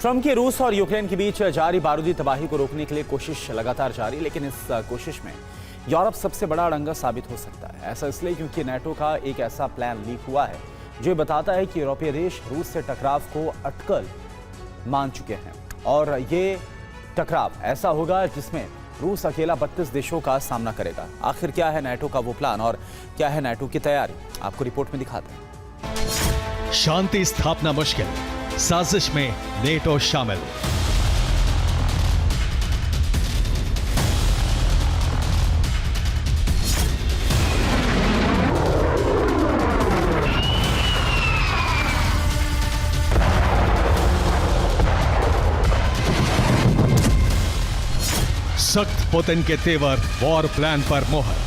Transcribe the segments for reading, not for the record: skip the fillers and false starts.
Trump की रूस और यूक्रेन के बीच जारी बारूदी तबाही को रोकने के लिए कोशिश लगातार जारी, लेकिन इस कोशिश में यूरोप सबसे बड़ा अड़ंगा साबित हो सकता है। ऐसा इसलिए क्योंकि नेटो का एक ऐसा प्लान लीक हुआ है जो ये बताता है कि यूरोपीय देश रूस से टकराव को अटकल मान चुके हैं और ये टकराव ऐसा होगा जिसमें रूस अकेला 32 देशों का सामना करेगा। आखिर क्या है नेटो का वो प्लान और क्या है नेटो की तैयारी, आपको रिपोर्ट में दिखाते हैं। शांति स्थापना मुश्किल, साजिश में नेटो शामिल। सख्त पुतिन के तेवर, वॉर प्लान पर मोहर।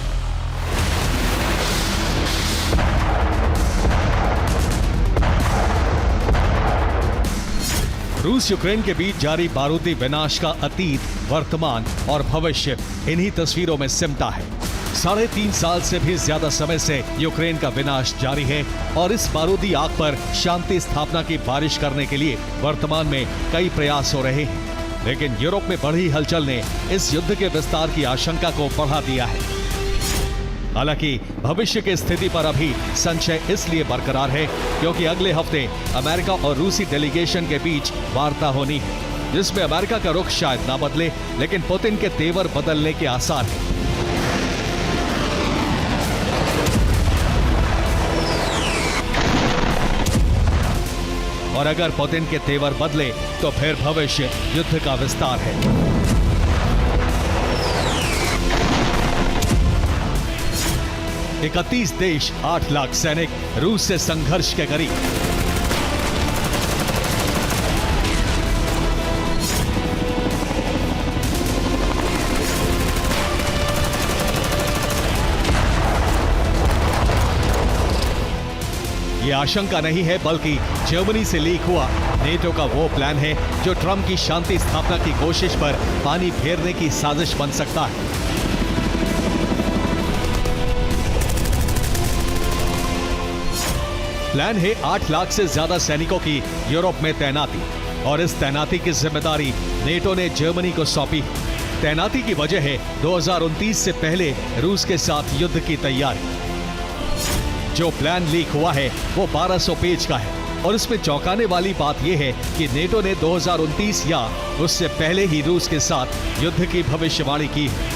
रूस यूक्रेन के बीच जारी बारूदी विनाश का अतीत, वर्तमान और भविष्य इन्हीं तस्वीरों में सिमटा है। 3.5 साल से भी ज्यादा समय से यूक्रेन का विनाश जारी है और इस बारूदी आग पर शांति स्थापना की बारिश करने के लिए वर्तमान में कई प्रयास हो रहे हैं, लेकिन यूरोप में बढ़ी हलचल ने इस युद्ध के विस्तार की आशंका को बढ़ा दिया है। हालांकि भविष्य की स्थिति पर अभी संशय इसलिए बरकरार है क्योंकि अगले हफ्ते अमेरिका और रूसी डेलीगेशन के बीच वार्ता होनी है, जिसमें अमेरिका का रुख शायद ना बदले, लेकिन पुतिन के तेवर बदलने के आसार हैं। और अगर पुतिन के तेवर बदले तो फिर भविष्य युद्ध का विस्तार है। 31 देश, 8 लाख सैनिक रूस से संघर्ष के करीब। ये आशंका नहीं है बल्कि जर्मनी से लीक हुआ नेटो का वो प्लान है जो ट्रंप की शांति स्थापना की कोशिश पर पानी फेरने की साजिश बन सकता है। प्लान है 8 लाख से ज्यादा सैनिकों की यूरोप में तैनाती और इस तैनाती की जिम्मेदारी नेटो ने जर्मनी को सौंपी। तैनाती की वजह है 2029 से पहले रूस के साथ युद्ध की तैयारी। जो प्लान लीक हुआ है वो 1200 पेज का है और इसमें चौंकाने वाली बात यह है कि नेटो ने 2029 या उससे पहले ही रूस के साथ युद्ध की भविष्यवाणी की है।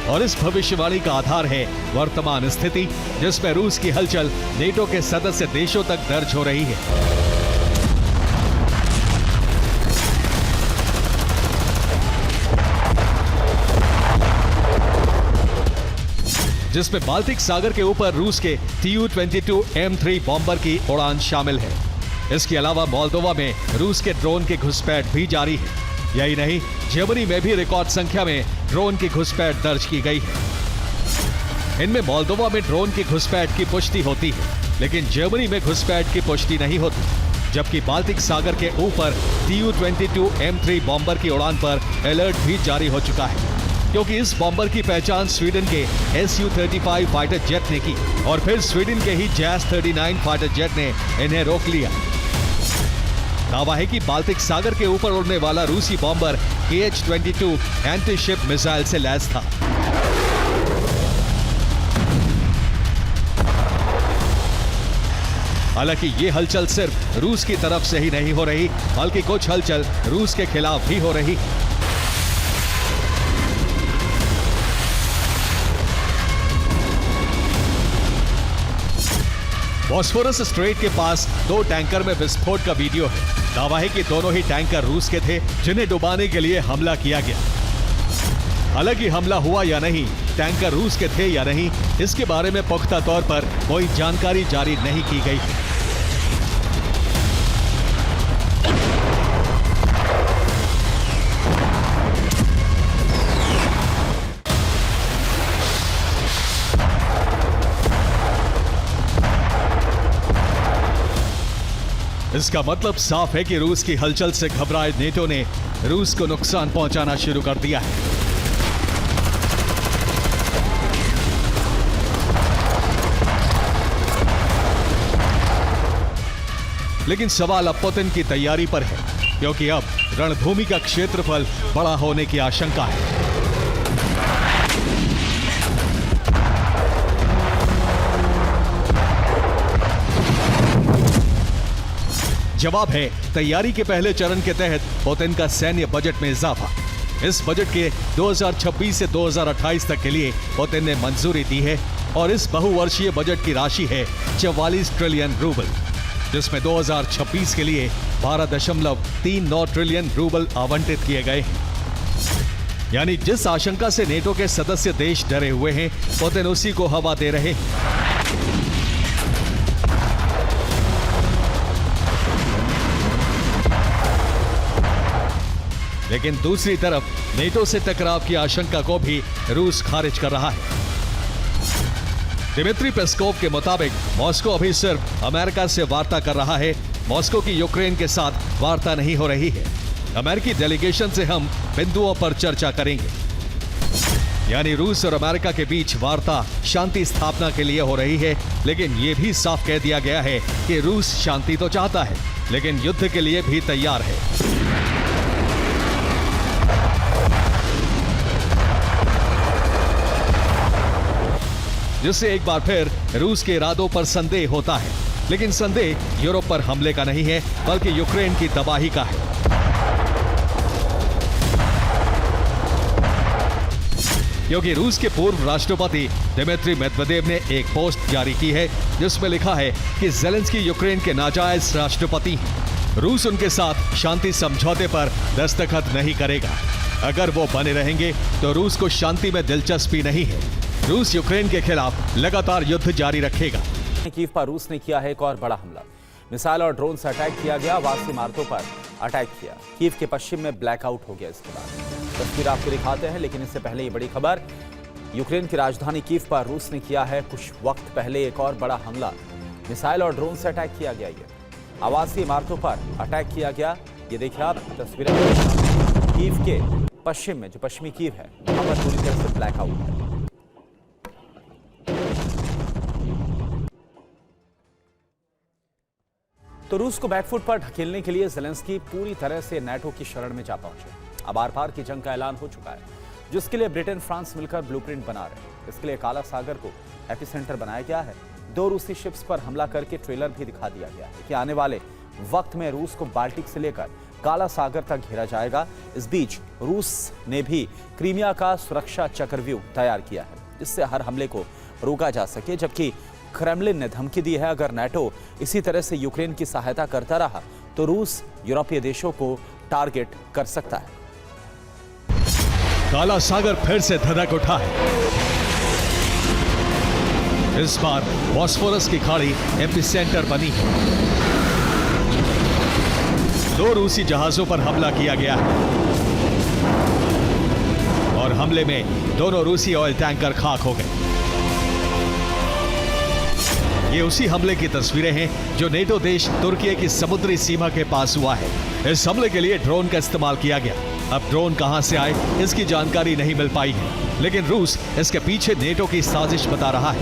और इस भविष्यवाणी का आधार है वर्तमान स्थिति, जिसमें रूस की हलचल नेटो के सदस्य देशों तक दर्ज हो रही है। जिसमें बाल्टिक सागर के ऊपर रूस के Tu-22 M3 बॉम्बर की उड़ान शामिल है। इसके अलावा मोल्दोवा में रूस के ड्रोन की घुसपैठ भी जारी है। यही नहीं, जर्मनी में भी रिकॉर्ड संख्या में ड्रोन की घुसपैठ दर्ज की गई है। इनमें मोल्दोवा में ड्रोन की घुसपैठ की पुष्टि होती है, लेकिन जर्मनी में घुसपैठ की पुष्टि नहीं होती। जबकि बाल्टिक सागर के ऊपर Tu-22 M3 बॉम्बर की उड़ान पर अलर्ट भी जारी हो चुका है, क्योंकि इस बॉम्बर की पहचान स्वीडन के Su-35 फाइटर जेट ने की और फिर स्वीडन के ही JAS-39 फाइटर जेट ने इन्हें रोक लिया। दावा है कि बाल्टिक सागर के ऊपर उड़ने वाला रूसी bomber Kh-22 anti ship missile से लैस था। हालांकि ये हलचल सिर्फ रूस की तरफ से ही नहीं हो रही, बल्कि कुछ हलचल रूस के खिलाफ भी हो रही। बॉस्फोरस स्ट्रेट के पास 2 टैंकर में विस्फोट का वीडियो है। दावा है कि दोनों ही टैंकर रूस के थे, जिन्हें डुबाने के लिए हमला किया गया। हालांकि हमला हुआ या नहीं, टैंकर रूस के थे या नहीं, इसके बारे में पुख्ता तौर पर कोई जानकारी जारी नहीं की गई। इसका मतलब साफ है कि रूस की हलचल से घबराए नेटो ने रूस को नुकसान पहुंचाना शुरू कर दिया है। लेकिन सवाल अब पुतिन की तैयारी पर है, क्योंकि अब रणभूमि का क्षेत्रफल बड़ा होने की आशंका है। जवाब है तैयारी के पहले चरण के तहत पुतिन का सैन्य बजट में इजाफा। इस बजट के 2026 से 2028 तक के लिए पुतिन ने मंजूरी दी है और इस बहुवर्षीय बजट की राशि है 44 ट्रिलियन रूबल, जिसमें 2026 के लिए 12.39 ट्रिलियन रूबल आवंटित किए गए हैं। यानी जिस आशंका से नेटो के सदस्य देश डरे हुए हैं, पुतिन उसी को हवा दे रहे हैं। लेकिन दूसरी तरफ नेटो से टकराव की आशंका को भी रूस खारिज कर रहा है। दिमित्री पेस्कोव के मुताबिक मॉस्को अभी सिर्फ अमेरिका से वार्ता कर रहा है, मॉस्को की यूक्रेन के साथ वार्ता नहीं हो रही है। अमेरिकी डेलीगेशन से हम बिंदुओं पर चर्चा करेंगे। यानी रूस और अमेरिका के बीच वार्ता शांति स्थापना के लिए हो रही है, लेकिन यह भी साफ कह दिया गया है कि रूस शांति तो चाहता है, लेकिन युद्ध के लिए भी तैयार है। जिससे एक बार फिर रूस के इरादों पर संदेह होता है। लेकिन संदेह यूरोप पर हमले का नहीं है, बल्कि यूक्रेन की तबाही का है। क्योंकि रूस के पूर्व राष्ट्रपति दिमित्री मेदवेदेव ने एक पोस्ट जारी की है, जिसमें लिखा है कि ज़ेलेंस्की यूक्रेन के नाजायज राष्ट्रपति हैं। रूस उनके साथ शांति समझौते पर दस्तखत नहीं करेगा। अगर वो बने रहेंगे तो रूस को शांति में दिलचस्पी नहीं है। रूस यूक्रेन के खिलाफ लगातार युद्ध जारी रखेगा। कीव पर रूस ने किया है एक और बड़ा हमला। मिसाइल और ड्रोन से अटैक किया गया, आवासीय इमारतों पर अटैक किया। कीव के पश्चिम में ब्लैकआउट हो गया। इसके बाद तस्वीर आपको दिखाते हैं, लेकिन इससे पहले ये बड़ी खबर। यूक्रेन की राजधानी कीव पर रूस ने किया है कुछ वक्त पहले एक और बड़ा हमला। मिसाइल और ड्रोन से अटैक किया गया। ये आवासीय इमारतों पर अटैक किया गया। ये देखिए आप तस्वीरें कीव के पश्चिम में, जो पश्चिमी कीव है, वहां पर पूरी तरह से ब्लैकआउट है। तो रूस को बैकफुट पर ढकेलने के लिए ज़ेलेंस्की पूरी तरह से नाटो की शरण में जा पहुंचे। अब आर पार की जंग का ऐलान हो चुका है, जिसके लिए ब्रिटेन फ्रांस मिलकर ब्लूप्रिंट बना रहे हैं। इसके लिए काला सागर को एपिसेंटर बनाया गया है। 2 रूसी शिप्स पर हमला करके ट्रेलर भी दिखा दिया गया है कि आने वाले वक्त में रूस को बाल्टिक से लेकर काला सागर तक घेरा जाएगा। इस बीच रूस ने भी क्रीमिया का सुरक्षा चक्रव्यूह तैयार किया है, जिससे हर हमले को रोका जा सके। जबकि क्रेमलिन ने धमकी दी है, अगर नाटो इसी तरह से यूक्रेन की सहायता करता रहा तो रूस यूरोपीय देशों को टारगेट कर सकता है। काला सागर फिर से धधक उठा है। इस बार बॉस्फोरस की खाड़ी एपिसेंटर बनी है। 2 रूसी जहाजों पर हमला किया गया है और हमले में दोनों रूसी ऑयल टैंकर खाक हो गए। ये उसी हमले की तस्वीरें हैं जो नेटो देश तुर्की की समुद्री सीमा के पास हुआ है। इस हमले के लिए ड्रोन का इस्तेमाल किया गया। अब ड्रोन कहां से आए, इसकी जानकारी नहीं मिल पाई है, लेकिन रूस इसके पीछे नेटो की साजिश बता रहा है।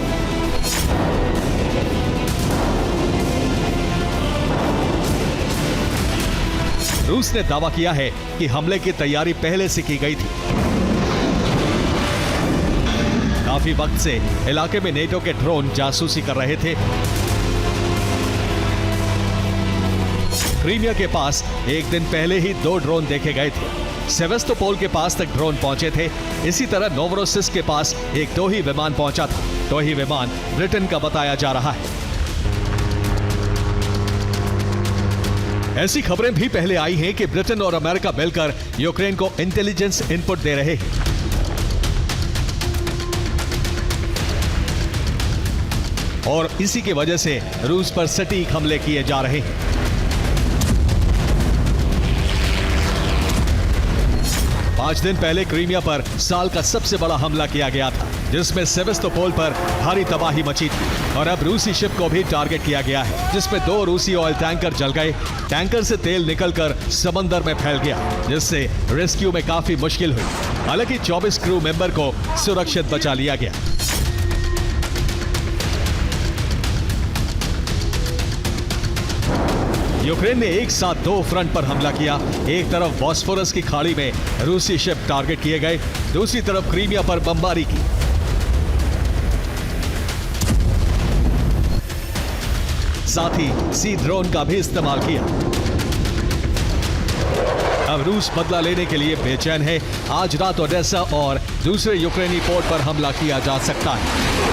रूस ने दावा किया है कि हमले की तैयारी पहले से की गई थी। काफी वक्त से इलाके में नेटो के ड्रोन जासूसी कर रहे थे। क्रीमिया के पास एक दिन पहले ही 2 ड्रोन देखे गए थे। सेवेस्तोपोल के पास तक ड्रोन पहुंचे थे। इसी तरह नोवरोसिस्क के पास एक 2 ही विमान पहुंचा था। 2 ही विमान ब्रिटेन का बताया जा रहा है। ऐसी खबरें भी पहले आई हैं कि ब्रिटेन और अमेरिका मिलकर यूक्रेन को इंटेलिजेंस इनपुट दे रहे हैं। और इसी की वजह से रूस पर सटीक हमले किए जा रहे हैं। 5 दिन पहले क्रीमिया पर साल का सबसे बड़ा हमला किया गया था, जिसमें सेवेस्तोपोल पर भारी तबाही मची थी। और अब रूसी शिप को भी टारगेट किया गया है, जिसमें 2 रूसी ऑयल टैंकर जल गए। टैंकर से तेल निकलकर समंदर में फैल गया, जिससे रेस्क्यू में काफी मुश्किल हुई। हालांकि 24 क्रू मेंबर को सुरक्षित बचा लिया गया। यूक्रेन ने एक साथ 2 फ्रंट पर हमला किया। एक तरफ बॉस्फोरस की खाड़ी में रूसी शिप टारगेट किए गए, दूसरी तरफ क्रीमिया पर बमबारी की। साथ ही सी ड्रोन का भी इस्तेमाल किया। अब रूस बदला लेने के लिए बेचैन है। आज रात ओडेसा और दूसरे यूक्रेनी पोर्ट पर हमला किया जा सकता है।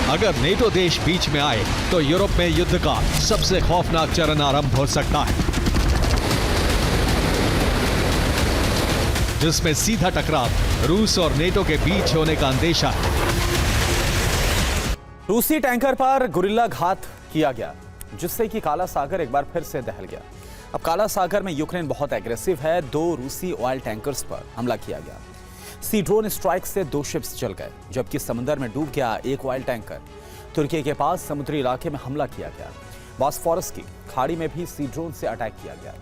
अगर नेटो देश बीच में आए तो यूरोप में युद्ध का सबसे खौफनाक चरण आरंभ हो सकता है, जिसमें सीधा टकराव रूस और नेटो के बीच होने का अंदेशा है। रूसी टैंकर पर गुरिल्ला घात किया गया, जिससे कि काला सागर एक बार फिर से दहल गया। अब काला सागर में यूक्रेन बहुत एग्रेसिव है। 2 रूसी ऑयल टैंकर्स पर हमला किया गया। सी ड्रोन स्ट्राइक से 2 शिप्स जल गए, जबकि समंदर में डूब गया एक ऑयल टैंकर। तुर्की के पास समुद्री इलाके में हमला किया गया। बॉस्फोरस की खाड़ी में भी सी ड्रोन से अटैक किया गया।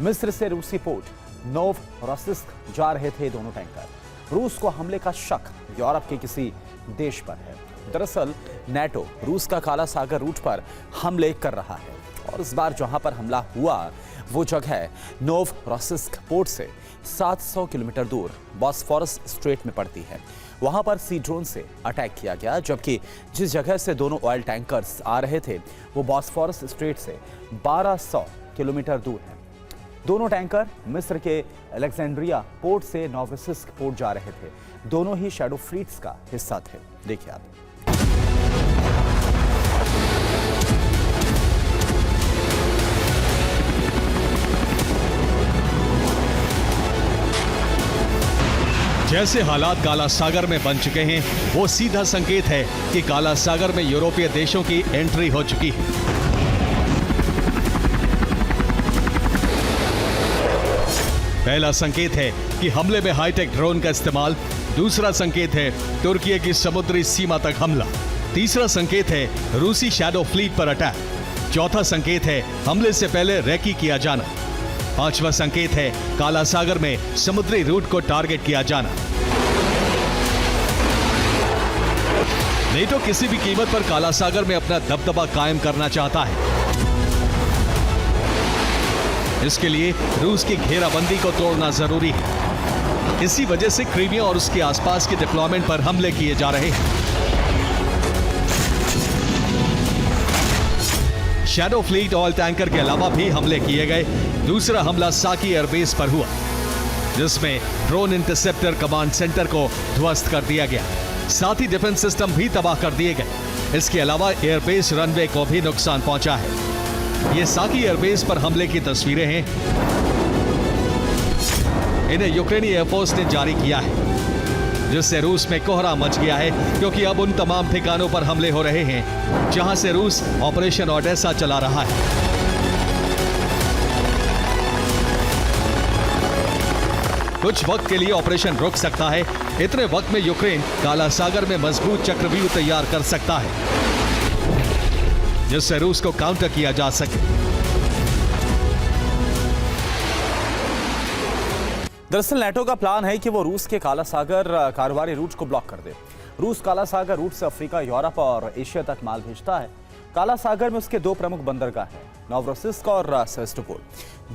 मिस्र से रूसी पोर्ट नोवरोसिस्क जा रहे थे दोनों टैंकर। रूस को हमले का शक यूरोप के किसी देश पर है। दरअसल नेटो रूस का काला सागर रूट पर हमले कर रहा है, और इस बार जहां पर हमला हुआ वो जगह नोवरोसिस्क पोर्ट से 700 किलोमीटर दूर बॉस्फोरस स्ट्रेट में पड़ती है। वहां पर सी ड्रोन से अटैक किया गया, जबकि जिस जगह से दोनों ऑयल टैंकर्स आ रहे थे वो बॉस्फोरस स्ट्रेट से 1200 किलोमीटर दूर है। दोनों टैंकर मिस्र के अलेक्जेंड्रिया पोर्ट से नोवरोसिस्क पोर्ट जा रहे थे। दोनों ही शैडो फ्लीट्स का हिस्सा थे। देखिए आप। जैसे हालात काला सागर में बन चुके हैं, वो सीधा संकेत है कि काला सागर में यूरोपीय देशों की एंट्री हो चुकी है। पहला संकेत है कि हमले में हाईटेक ड्रोन का इस्तेमाल। दूसरा संकेत है तुर्की की समुद्री सीमा तक हमला। तीसरा संकेत है रूसी शैडो फ्लीट पर अटैक। चौथा संकेत है हमले से पहले रेकी किया जाना। पांचवा संकेत है काला सागर में समुद्री रूट को टारगेट किया जाना। नेटो किसी भी कीमत पर काला सागर में अपना दबदबा कायम करना चाहता है। इसके लिए रूस की घेराबंदी को तोड़ना जरूरी है। इसी वजह से क्रीमिया और उसके आसपास के डिप्लॉयमेंट पर हमले किए जा रहे हैं। शैडो फ्लीट ऑयल टैंकर के अलावा भी हमले किए गए। दूसरा हमला साकी एयरबेस पर हुआ, जिसमें ड्रोन इंटरसेप्टर कमांड सेंटर को ध्वस्त कर दिया गया। साथ ही डिफेंस सिस्टम भी तबाह कर दिए गए। इसके अलावा एयरबेस रनवे को भी नुकसान पहुंचा है। ये साकी एयरबेस पर हमले की तस्वीरें हैं। इन्हें यूक्रेनी एयरफोर्स ने जारी किया है, जिससे रूस में कोहरा मच गया है, क्योंकि अब उन तमाम ठिकानों पर हमले हो रहे हैं जहां से रूस ऑपरेशन ओडेसा चला रहा है। कुछ वक्त के लिए ऑपरेशन रुक सकता है। इतने वक्त में यूक्रेन काला सागर में मजबूत चक्रव्यूह तैयार कर सकता है, जिससे रूस को काउंटर किया जा सके। दरअसल नेटो का प्लान है कि वो रूस के काला सागर कारोबारी रूट को ब्लॉक कर दे। रूस काला सागर रूट से अफ्रीका, यूरोप और एशिया तक माल भेजता है। काला सागर में उसके 2 प्रमुख बंदरगाह हैं, नोवरोसिस्क और सेवेस्तोपोल,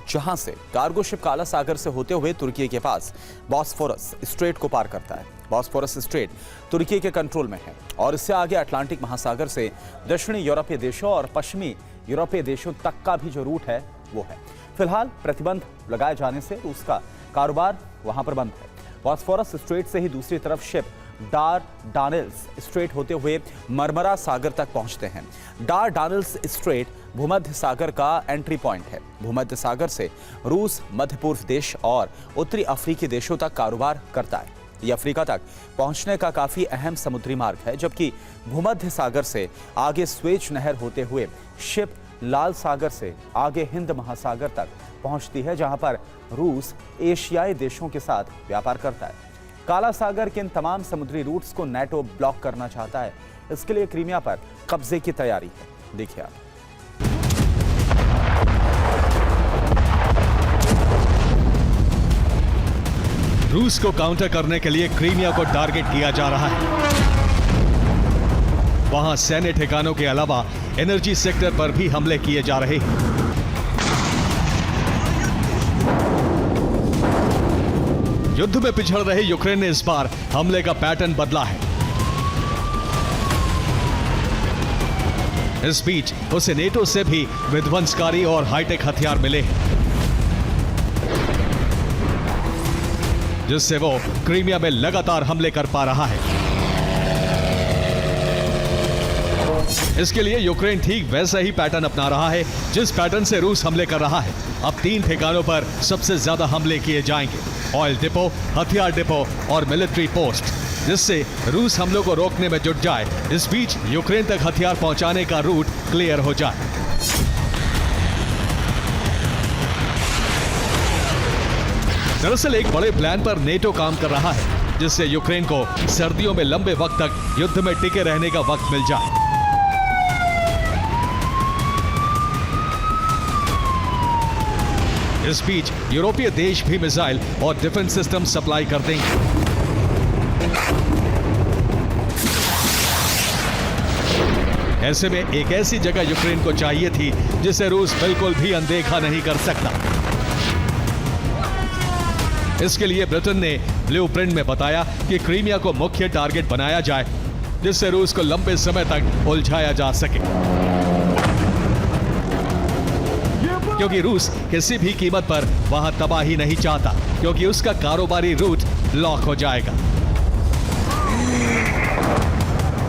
जहां से कार्गो शिप काला सागर से होते हुए तुर्की के पास बॉस्फोरस स्ट्रेट को पार करता है। बॉस्फोरस स्ट्रेट तुर्की के कंट्रोल में है और इससे आगे अटलांटिक महासागर से दक्षिणी यूरोपीय देशों और पश्चिमी यूरोपीय देशों तक का भी जो रूट है वो है। फिलहाल प्रतिबंध लगाए जाने से रूस का कारोबार वहां पर बंद है। बॉस्फोरस स्ट्रेट से ही दूसरी तरफ शिप डारडानेल्स स्ट्रेट होते हुए मरमरा सागर तक पहुंचते हैं। डारडानेल्स स्ट्रेट भूमध्य सागर का एंट्री पॉइंट है। भूमध्य सागर से रूस मध्य पूर्व देश और उत्तरी अफ्रीकी देशों तक कारोबार करता है। ये अफ्रीका तक पहुंचने का काफी अहम समुद्री मार्ग है, जबकि भूमध्य सागर से आगे स्वेज नहर होते हुए शिप लाल सागर से आगे हिंद महासागर तक पहुंचती है, जहां पर रूस एशियाई देशों के साथ व्यापार करता है। काला सागर के इन तमाम समुद्री रूट्स को नेटो ब्लॉक करना चाहता है। इसके लिए क्रीमिया पर कब्जे की तैयारी है। देखिए आप। रूस को काउंटर करने के लिए क्रीमिया को टारगेट किया जा रहा है। वहां सैन्य ठिकानों के अलावा एनर्जी सेक्टर पर भी हमले किए जा रहे हैं। युद्ध में पिछड़ रहे यूक्रेन ने इस बार हमले का पैटर्न बदला है। इस बीच उसे नेटो से भी विध्वंसकारी और हाईटेक हथियार मिले हैं, जिससे वो क्रीमिया में लगातार हमले कर पा रहा है। इसके लिए यूक्रेन ठीक वैसा ही पैटर्न अपना रहा है जिस पैटर्न से रूस हमले कर रहा है। अब 3 ठिकानों पर सबसे ज्यादा हमले किए जाएंगे: ऑयल डिपो, हथियार डिपो और मिलिट्री पोस्ट, जिससे रूस हमलों को रोकने में जुट जाए। इस बीच यूक्रेन तक हथियार पहुंचाने का रूट क्लियर हो जाए। दरअसल एक बड़े प्लान पर नेटो काम कर रहा है, जिससे यूक्रेन को सर्दियों में लंबे वक्त तक युद्ध में टिके रहने का वक्त मिल जाए। इस बीच यूरोपीय देश भी मिसाइल और डिफेंस सिस्टम सप्लाई कर देंगे। ऐसे में एक ऐसी जगह यूक्रेन को चाहिए थी जिसे रूस बिल्कुल भी अनदेखा नहीं कर सकता। इसके लिए ब्रिटेन ने ब्लूप्रिंट में बताया कि क्रीमिया को मुख्य टारगेट बनाया जाए, जिससे रूस को लंबे समय तक उलझाया जा सके, क्योंकि रूस किसी भी कीमत पर वहां तबाही नहीं चाहता, क्योंकि उसका कारोबारी रूट ब्लॉक हो जाएगा।